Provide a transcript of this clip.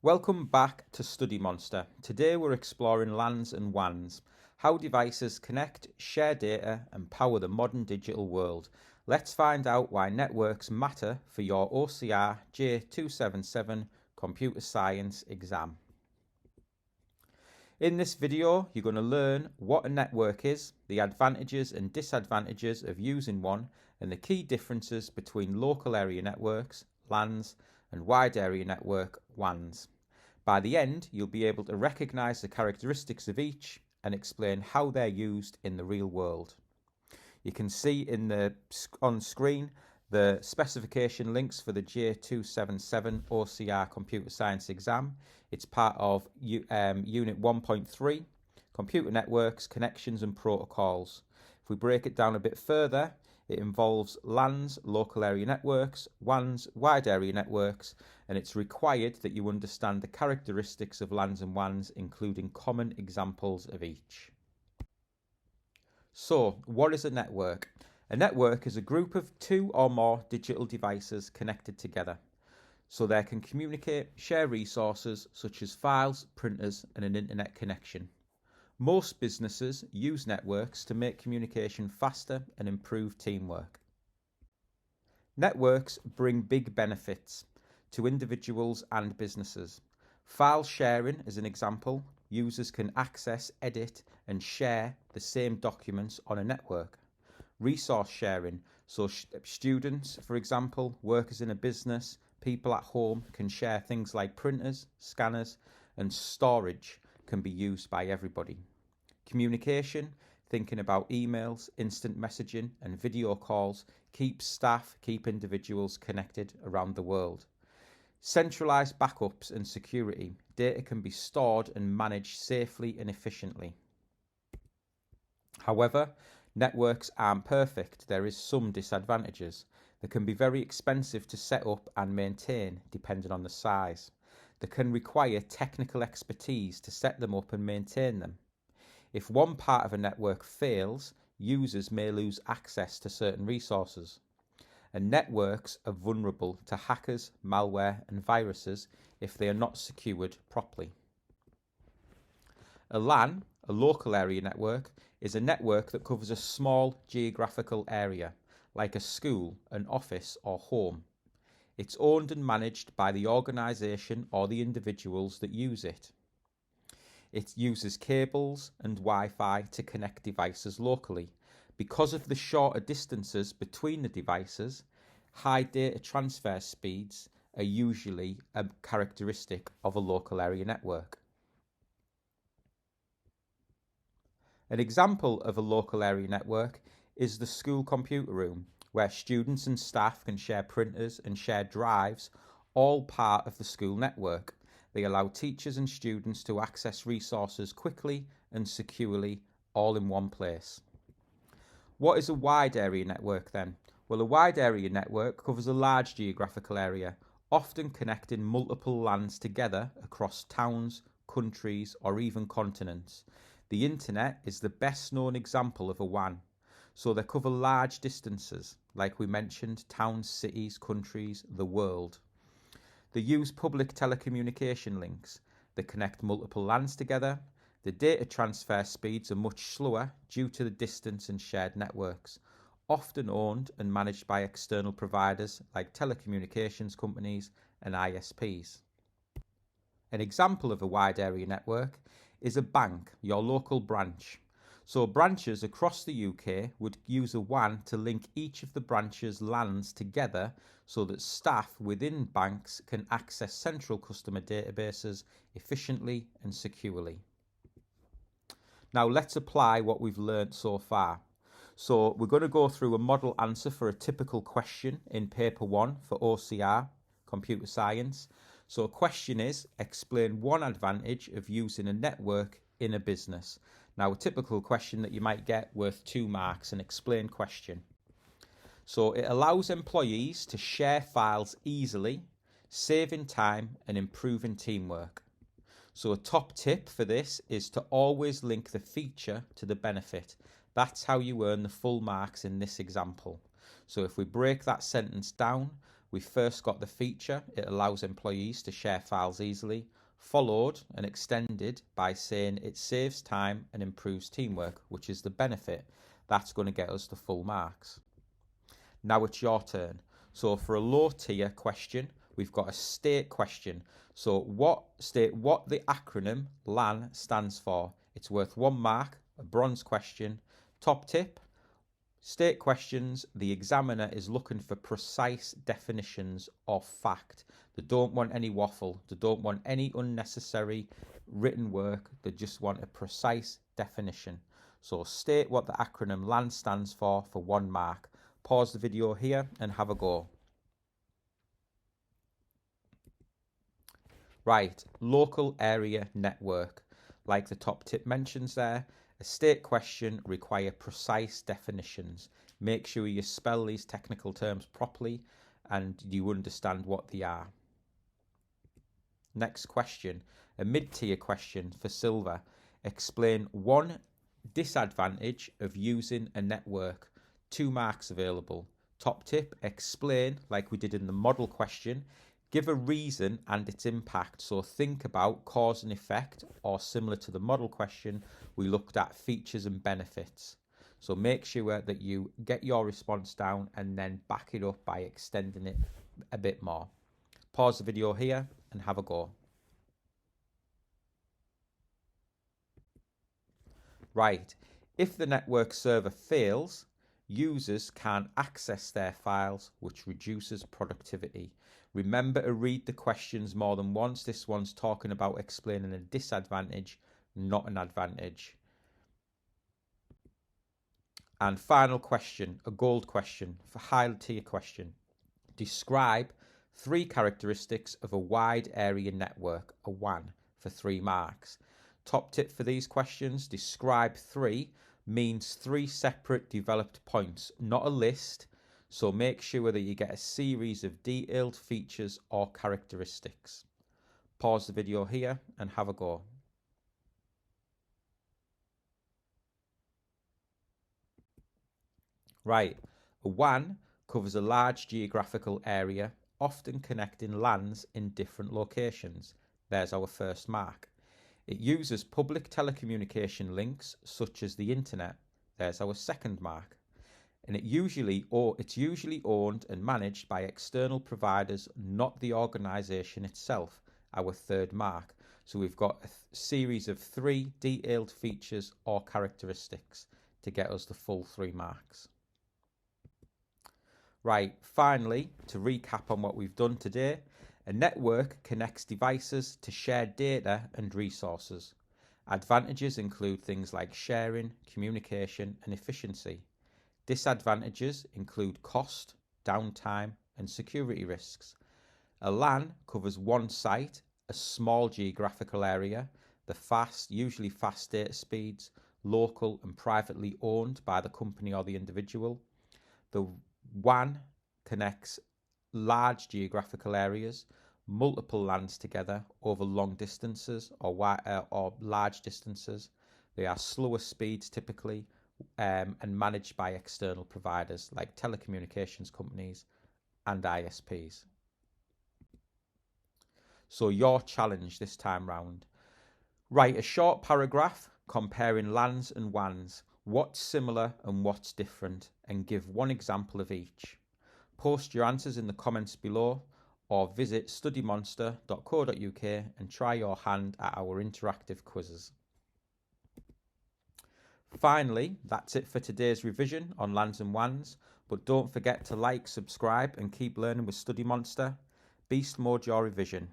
Welcome back to StudyMonster. Today we're exploring LANs and WANs, how devices connect, share data and power the modern digital world. Let's find out why networks matter for your OCR J277 Computer Science exam. In this video, you're going to learn what a network is, the advantages and disadvantages of using one, and the key differences between local area networks, LANs, and wide area network, WANs. By the end, you'll be able to recognize the characteristics of each and explain how they're used in the real world. You can see on screen the specification links for the J277 OCR Computer Science exam. It's part of Unit 1.3, Computer Networks, Connections and Protocols. If we break it down a bit further, it involves LANs, local area networks, WANs, wide area networks, and it's required that you understand the characteristics of LANs and WANs, including common examples of each. So, what is a network? A network is a group of two or more digital devices connected together, so they can communicate, share resources such as files, printers, and an internet connection. Most businesses use networks to make communication faster and improve teamwork. Networks bring big benefits to individuals and businesses. File sharing is an example. Users can access, edit, and share the same documents on a network. Resource sharing, so students, for example, workers in a business, people at home can share things like printers, scanners, and storage can be used by everybody. Communication, thinking about emails, instant messaging, and video calls, keep individuals connected around the world. Centralized backups and security, data can be stored and managed safely and efficiently. However, networks aren't perfect. There is some disadvantages. They can be very expensive to set up and maintain, depending on the size. They can require technical expertise to set them up and maintain them. If one part of a network fails, users may lose access to certain resources. And networks are vulnerable to hackers, malware, and viruses if they are not secured properly. A LAN, a local area network, is a network that covers a small geographical area, like a school, an office, or home. It's owned and managed by the organisation or the individuals that use it. It uses cables and Wi-Fi to connect devices locally. Because of the shorter distances between the devices, high data transfer speeds are usually a characteristic of a local area network. An example of a local area network is the school computer room, where students and staff can share printers and share drives, all part of the school network. They allow teachers and students to access resources quickly and securely, all in one place. What is a wide area network then? Well, a wide area network covers a large geographical area, often connecting multiple LANs together across towns, countries, or even continents. The internet is the best known example of a WAN. So they cover large distances, like we mentioned, towns, cities, countries, the world. They use public telecommunication links. They connect multiple LANs together. The data transfer speeds are much slower due to the distance and shared networks, often owned and managed by external providers like telecommunications companies and ISPs. An example of a wide area network is a bank, your local branch. So branches across the UK would use a WAN to link each of the branches' LANs together so that staff within banks can access central customer databases efficiently and securely. Now let's apply what we've learned so far. So we're going to go through a model answer for a typical question in paper 1 for OCR, Computer Science. So a question is, explain one advantage of using a network in a business. Now a typical question that you might get worth 2 marks, an explain question. So it allows employees to share files easily, saving time and improving teamwork. So a top tip for this is to always link the feature to the benefit. That's how you earn the full marks in this example. So if we break that sentence down, we first got the feature, it allows employees to share files easily, followed and extended by saying it saves time and improves teamwork, which is the benefit. That's going to get us the full marks. Now it's your turn. So for a low tier question, we've got a state question. So state what the acronym LAN stands for. It's worth 1 mark, a bronze question. Top tip, state questions, the examiner is looking for precise definitions of fact. They don't want any waffle. They don't want any unnecessary written work. They just want a precise definition. So state what the acronym LAN stands for 1 mark. Pause the video here and have a go. Right, local area network. Like the top tip mentions there, a state question requires precise definitions. Make sure you spell these technical terms properly and you understand what they are. Next question, a mid-tier question for silver. Explain 1 disadvantage of using a network. 2 marks available. Top tip, explain like we did in the model question. Give a reason and its impact. So think about cause and effect, or similar to the model question, we looked at features and benefits. So make sure that you get your response down and then back it up by extending it a bit more. Pause the video here and have a go. Right, if the network server fails, users can't access their files, which reduces productivity. Remember to read the questions more than once. This one's talking about explaining a disadvantage, not an advantage. And final question, a gold question, for high tier question. Describe 3 characteristics of a wide area network, a WAN, for 3 marks. Top tip for these questions, describe 3 means 3 separate developed points, not a list. So make sure that you get a series of detailed features or characteristics. Pause the video here and have a go. Right, a WAN covers a large geographical area, often connecting LANs in different locations. There's our first mark. It uses public telecommunication links such as the internet. There's our second mark. And it's usually owned and managed by external providers, not the organization itself, our third mark. So we've got a series of 3 detailed features or characteristics to get us the full 3 marks. Right, finally, to recap on what we've done today, a network connects devices to share data and resources. Advantages include things like sharing, communication, and efficiency. Disadvantages include cost, downtime, and security risks. A LAN covers 1 site, a small geographical area, usually fast data speeds, local and privately owned by the company or the individual. The WAN connects large geographical areas, multiple LANs together over long distances or large distances. They are slower speeds typically, and managed by external providers like telecommunications companies and ISPs. So your challenge this time round. Write a short paragraph comparing LANs and WANs. What's similar and what's different, and give 1 example of each. Post your answers in the comments below or visit StudyMonster.co.uk and try your hand at our interactive quizzes. Finally, that's it for today's revision on LANs and WANs, but don't forget to like, subscribe and keep learning with StudyMonster. Beast mode your revision.